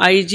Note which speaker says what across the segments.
Speaker 1: IG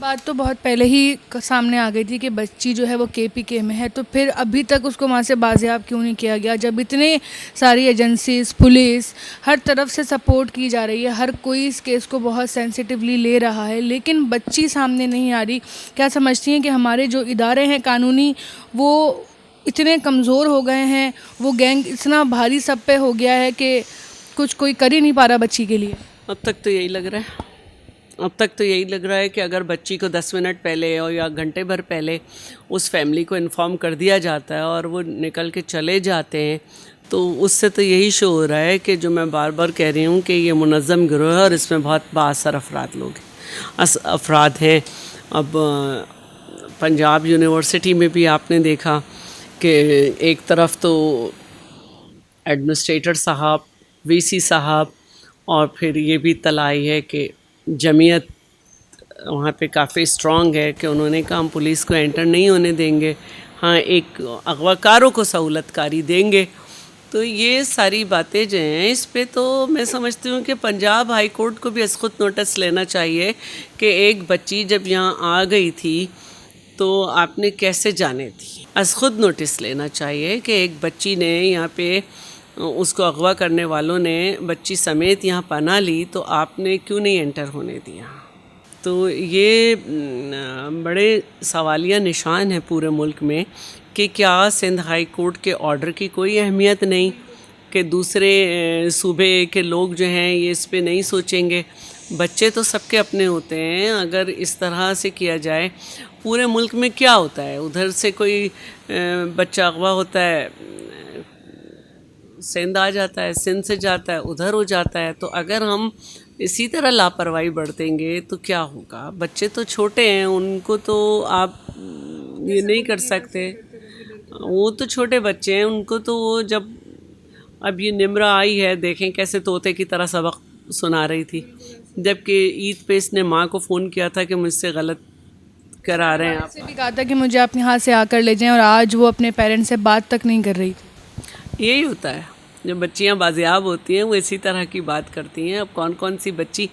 Speaker 2: بات تو بہت پہلے ہی سامنے آ گئی تھی کہ بچی جو ہے وہ KPK میں ہے، تو پھر ابھی تک اس کو وہاں سے بازیاب کیوں نہیں کیا گیا؟ جب اتنے ساری ایجنسیز، پولیس، ہر طرف سے سپورٹ کی جا رہی ہے، ہر کوئی اس کیس کو بہت سینسیٹیولی لے رہا ہے، لیکن بچی سامنے نہیں آ رہی۔ کیا سمجھتی ہیں کہ ہمارے جو ادارے ہیں قانونی، وہ اتنے کمزور ہو گئے ہیں، وہ گینگ اتنا بھاری سب پہ ہو گیا ہے کہ کچھ کوئی کر ہی نہیں پا رہا بچی کے لیے؟
Speaker 1: اب تک تو یہی لگ رہا ہے کہ اگر بچی کو 10 منٹ پہلے اور یا گھنٹے بھر پہلے اس فیملی کو انفارم کر دیا جاتا ہے اور وہ نکل کے چلے جاتے ہیں، تو اس سے تو یہی شو ہو رہا ہے کہ جو میں بار بار کہہ رہی ہوں کہ یہ منظم گروہ ہے اور اس میں بہت بااثر افراد ہیں۔ اب پنجاب یونیورسٹی میں بھی آپ نے دیکھا کہ ایک طرف تو ایڈمنسٹریٹر صاحب، VC صاحب، اور پھر یہ بھی اطلاع آئی ہے کہ جمعیت وہاں پہ کافی اسٹرانگ ہے کہ انہوں نے کہا ہم پولیس کو انٹر نہیں ہونے دیں گے، ہاں ایک اغوا کاروں کو سہولت کاری دیں گے۔ تو یہ ساری باتیں جو ہیں، اس پہ تو میں سمجھتی ہوں کہ پنجاب ہائی کورٹ کو بھی از خود نوٹس لینا چاہیے کہ ایک بچی جب یہاں آ گئی تھی تو آپ نے کیسے جانے تھی۔ از خود نوٹس لینا چاہیے کہ ایک بچی نے یہاں پہ، اس کو اغوا کرنے والوں نے بچی سمیت یہاں پناہ لی، تو آپ نے کیوں نہیں انٹر ہونے دیا؟ تو یہ بڑے سوالیہ نشان ہیں پورے ملک میں کہ کیا سندھ ہائی کورٹ کے آرڈر کی کوئی اہمیت نہیں کہ دوسرے صوبے کے لوگ جو ہیں یہ اس پہ نہیں سوچیں گے؟ بچے تو سب کے اپنے ہوتے ہیں، اگر اس طرح سے کیا جائے پورے ملک میں کیا ہوتا ہے؟ ادھر سے کوئی بچہ اغوا ہوتا ہے، سندھ آ جاتا ہے، سندھ سے جاتا ہے ادھر ہو جاتا ہے۔ تو اگر ہم اسی طرح لاپرواہی برتیں گے تو کیا ہوگا؟ بچے تو چھوٹے ہیں، ان کو تو آپ یہ نہیں کر سکتے، وہ تو چھوٹے بچے ہیں، ان کو تو وہ جب اب یہ نمرہ آئی ہے، دیکھیں کیسے طوطے کی طرح سبق سنا رہی تھی، جبکہ عید پہ اس نے ماں کو فون کیا تھا کہ مجھ سے غلط کرا رہے ہیں آپ۔
Speaker 2: سے بھی کہا تھا کہ مجھے اپنے ہاتھ سے آ کر لے جائیں، اور آج وہ اپنے پیرنٹس سے بات تک نہیں کر رہی تھی۔
Speaker 1: یہی ہوتا ہے، جب بچیاں بازیاب ہوتی ہیں وہ اسی طرح کی بات کرتی ہیں۔ اب کون سی بچی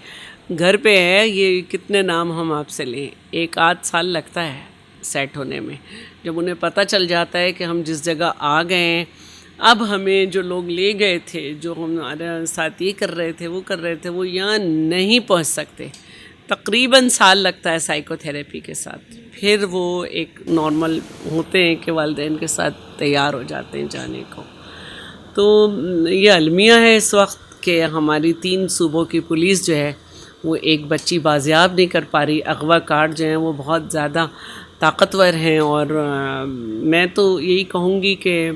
Speaker 1: گھر پہ ہے، یہ کتنے نام ہم آپ سے لیں، 1-8 سال لگتا ہے سیٹ ہونے میں۔ جب انہیں پتہ چل جاتا ہے کہ ہم جس جگہ آ گئے ہیں، اب ہمیں جو لوگ لے گئے تھے، جو ہمارے ساتھ یہ کر رہے تھے، وہ کر رہے تھے، وہ یہاں نہیں پہنچ سکتے، تقریباً سال لگتا ہے سائیکو تھیریپی کے ساتھ، پھر وہ ایک نارمل ہوتے ہیں کہ والدین کے ساتھ تیار ہو جاتے ہیں جانے کو۔ تو یہ المیہ ہے اس وقت کہ ہماری 3 صوبوں کی پولیس جو ہے وہ ایک بچی بازیاب نہیں کر پا رہی۔ اغوا کار جو ہیں وہ بہت زیادہ طاقتور ہیں، اور میں تو یہی کہوں گی کہ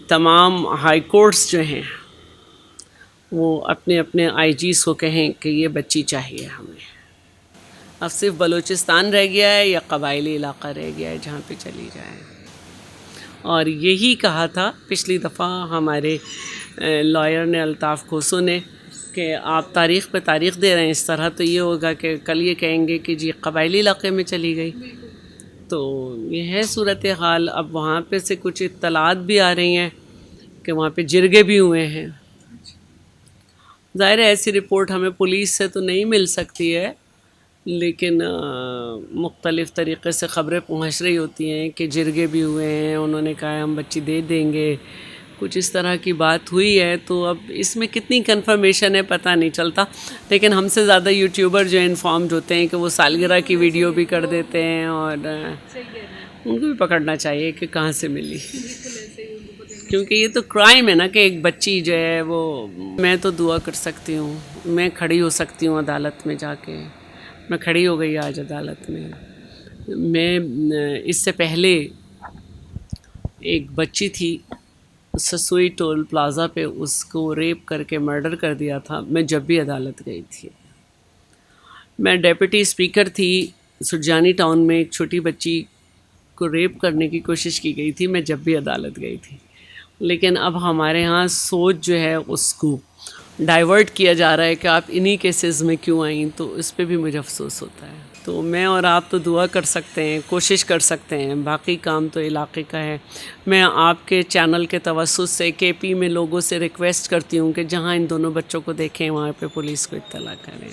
Speaker 1: تمام ہائی کورٹس جو ہیں وہ اپنے اپنے IGs کو کہیں کہ یہ بچی چاہیے ہمیں۔ اب صرف بلوچستان رہ گیا ہے یا قبائلی علاقہ رہ گیا ہے جہاں پہ چلی جائے۔ اور یہی کہا تھا پچھلی دفعہ ہمارے لائر نے، الطاف کھوسو نے، کہ آپ تاریخ پہ تاریخ دے رہے ہیں اس طرح تو یہ ہوگا کہ کل یہ کہیں گے کہ جی قبائلی علاقے میں چلی گئی۔ تو یہ ہے صورتحال۔ اب وہاں پہ سے کچھ اطلاعات بھی آ رہی ہیں کہ وہاں پہ جرگے بھی ہوئے ہیں۔ ظاہر ہے ایسی رپورٹ ہمیں پولیس سے تو نہیں مل سکتی ہے، لیکن مختلف طریقے سے خبریں پہنچ رہی ہوتی ہیں کہ جرگے بھی ہوئے ہیں، انہوں نے کہا ہم بچی دے دیں گے، کچھ اس طرح کی بات ہوئی ہے۔ تو اب اس میں کتنی کنفرمیشن ہے پتہ نہیں چلتا، لیکن ہم سے زیادہ یوٹیوبر جو انفارمڈ ہوتے ہیں کہ وہ سالگرہ کی ویڈیو بھی کر دیتے ہیں، اور ان کو بھی پکڑنا چاہیے کہ کہاں سے ملی، کیونکہ یہ تو کرائم ہے نا کہ ایک بچی جو ہے وہ، میں تو دعا کر سکتی ہوں، میں کھڑی ہو سکتی ہوں عدالت میں جا کے، میں کھڑی ہو گئی آج عدالت میں۔ میں اس سے پہلے ایک بچی تھی سسوئی ٹول پلازا پہ، اس کو ریپ کر کے مرڈر کر دیا تھا، میں جب بھی عدالت گئی تھی۔ میں ڈیپٹی اسپیکر تھی، سرجانی ٹاؤن میں ایک چھوٹی بچی کو ریپ کرنے کی کوشش کی گئی تھی، میں جب بھی عدالت گئی تھی۔ لیکن اب ہمارے ہاں سوچ جو ہے اس کو ڈائیورٹ کیا جا رہا ہے کہ آپ انہی کیسز میں کیوں آئیں، تو اس پہ بھی مجھے افسوس ہوتا ہے۔ تو میں اور آپ تو دعا کر سکتے ہیں، کوشش کر سکتے ہیں، باقی کام تو علاقے کا ہے۔ میں آپ کے چینل کے توسط سے KP میں لوگوں سے ریکویسٹ کرتی ہوں کہ جہاں ان دونوں بچوں کو دیکھیں وہاں پہ پولیس کو اطلاع کریں۔